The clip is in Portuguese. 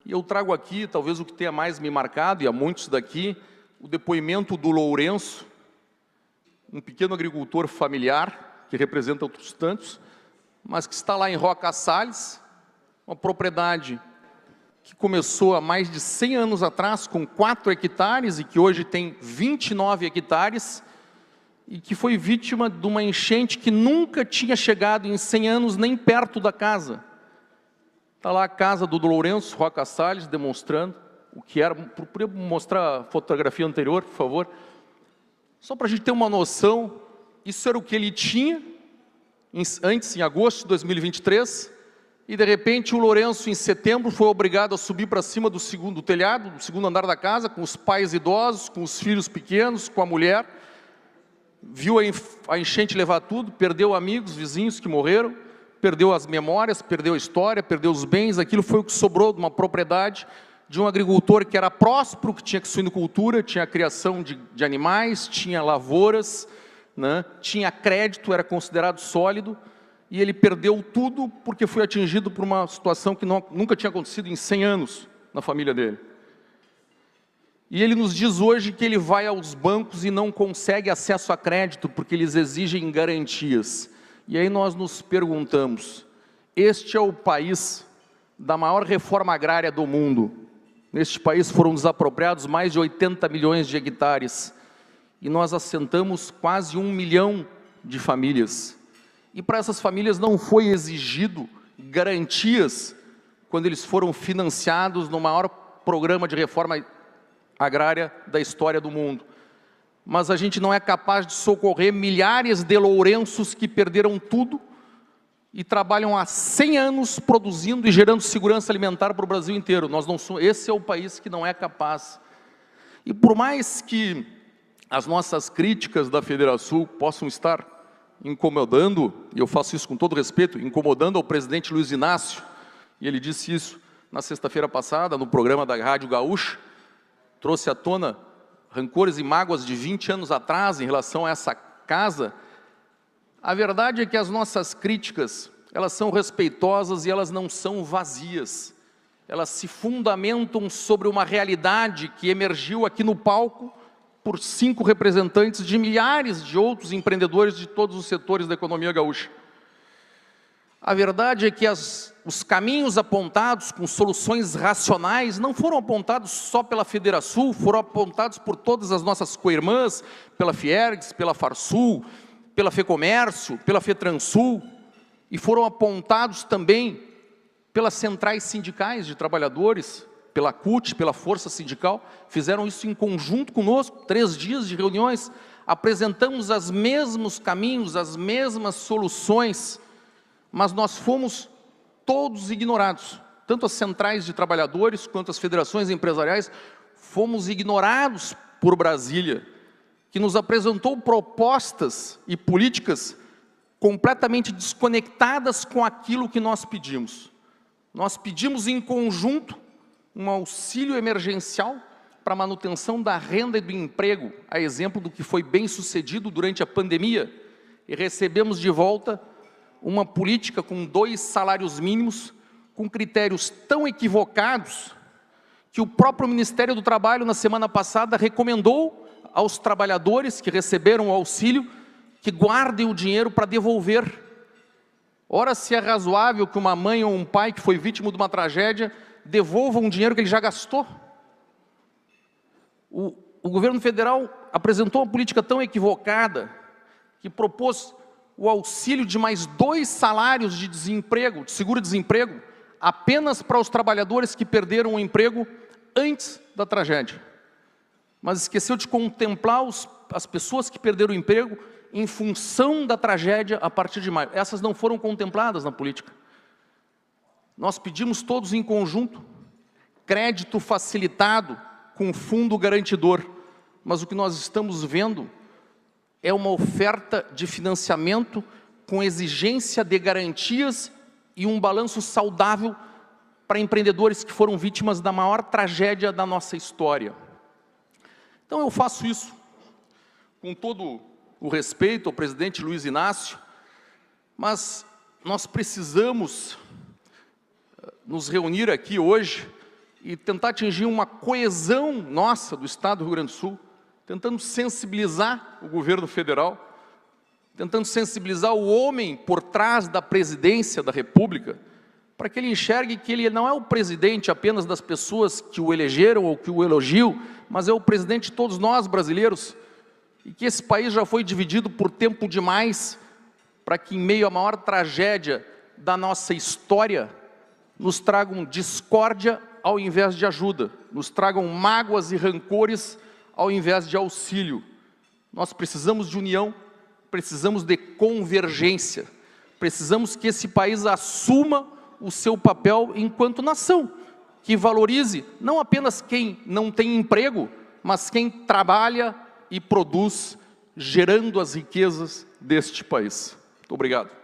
E eu trago aqui, talvez o que tenha mais me marcado, e a muitos daqui, o depoimento do Lourenço, um pequeno agricultor familiar, que representa outros tantos, mas que está lá em Roca Salles, uma propriedade que começou há mais de 100 anos atrás, com 4 hectares, e que hoje tem 29 hectares, e que foi vítima de uma enchente que nunca tinha chegado em 100 anos nem perto da casa. Está lá a casa do Lourenço, Roca Salles, demonstrando o que era. Poderia mostrar a fotografia anterior, por favor? Só para a gente ter uma noção, isso era o que ele tinha antes, em agosto de 2023, e de repente o Lourenço, em setembro, foi obrigado a subir para cima do telhado, do segundo andar da casa, com os pais idosos, com os filhos pequenos, com a mulher, viu a enchente levar tudo, perdeu amigos, vizinhos que morreram, perdeu as memórias, perdeu a história, perdeu os bens. Aquilo foi o que sobrou de uma propriedade de um agricultor que era próspero, que tinha suinocultura, tinha criação de animais, tinha lavouras, né? Tinha crédito, era considerado sólido, e ele perdeu tudo porque foi atingido por uma situação que nunca tinha acontecido em 100 anos na família dele. E ele nos diz hoje que ele vai aos bancos e não consegue acesso a crédito porque eles exigem garantias. E aí nós nos perguntamos, este é o país da maior reforma agrária do mundo. Neste país foram desapropriados mais de 80 milhões de hectares e nós assentamos quase 1 milhão de famílias. E para essas famílias não foi exigido garantias quando eles foram financiados no maior programa de reforma agrária da história do mundo. Mas a gente não é capaz de socorrer milhares de Lourenços que perderam tudo e trabalham há 100 anos produzindo e gerando segurança alimentar para o Brasil inteiro. Nós não somos, esse é o país que não é capaz. E por mais que as nossas críticas da Federação possam estar incomodando, e eu faço isso com todo respeito, incomodando ao presidente Luiz Inácio, e ele disse isso na sexta-feira passada, no programa da Rádio Gaúcha, trouxe à tona rancores e mágoas de 20 anos atrás em relação a essa casa. A verdade é que as nossas críticas, elas são respeitosas e elas não são vazias. Elas se fundamentam sobre uma realidade que emergiu aqui no palco por 5 representantes de milhares de outros empreendedores de todos os setores da economia gaúcha. A verdade é que os caminhos apontados com soluções racionais não foram apontados só pela Federação, foram apontados por todas as nossas co-irmãs, pela Fiergs, pela Farsul, pela FEComércio, pela FETransul, e foram apontados também pelas centrais sindicais de trabalhadores, pela CUT, pela Força Sindical, fizeram isso em conjunto conosco, 3 dias de reuniões, apresentamos os mesmos caminhos, as mesmas soluções, mas nós fomos todos ignorados, tanto as centrais de trabalhadores quanto as federações empresariais, fomos ignorados por Brasília, que nos apresentou propostas e políticas completamente desconectadas com aquilo que nós pedimos. Nós pedimos em conjunto um auxílio emergencial para a manutenção da renda e do emprego, a exemplo do que foi bem sucedido durante a pandemia, e recebemos de volta uma política com 2 salários mínimos, com critérios tão equivocados, que o próprio Ministério do Trabalho, na semana passada, recomendou aos trabalhadores que receberam o auxílio, que guardem o dinheiro para devolver. Ora, se é razoável que uma mãe ou um pai que foi vítima de uma tragédia, devolva um dinheiro que ele já gastou. O governo federal apresentou uma política tão equivocada, que propôs o auxílio de mais 2 salários de desemprego, de seguro-desemprego, apenas para os trabalhadores que perderam o emprego antes da tragédia. Mas esqueceu de contemplar as pessoas que perderam o emprego em função da tragédia a partir de maio. Essas não foram contempladas na política. Nós pedimos todos em conjunto crédito facilitado com fundo garantidor, mas o que nós estamos vendo é uma oferta de financiamento com exigência de garantias e um balanço saudável para empreendedores que foram vítimas da maior tragédia da nossa história. Então eu faço isso com todo o respeito ao presidente Luiz Inácio, mas nós precisamos nos reunir aqui hoje e tentar atingir uma coesão nossa do Estado do Rio Grande do Sul, tentando sensibilizar o governo federal, tentando sensibilizar o homem por trás da presidência da República, para que ele enxergue que ele não é o presidente apenas das pessoas que o elegeram ou que o elogiam, mas é o presidente de todos nós brasileiros, e que esse país já foi dividido por tempo demais, para que em meio à maior tragédia da nossa história, nos tragam discórdia ao invés de ajuda, nos tragam mágoas e rancores ao invés de auxílio. Nós precisamos de união, precisamos de convergência, precisamos que esse país assuma o seu papel enquanto nação, que valorize não apenas quem não tem emprego, mas quem trabalha e produz, gerando as riquezas deste país. Muito obrigado.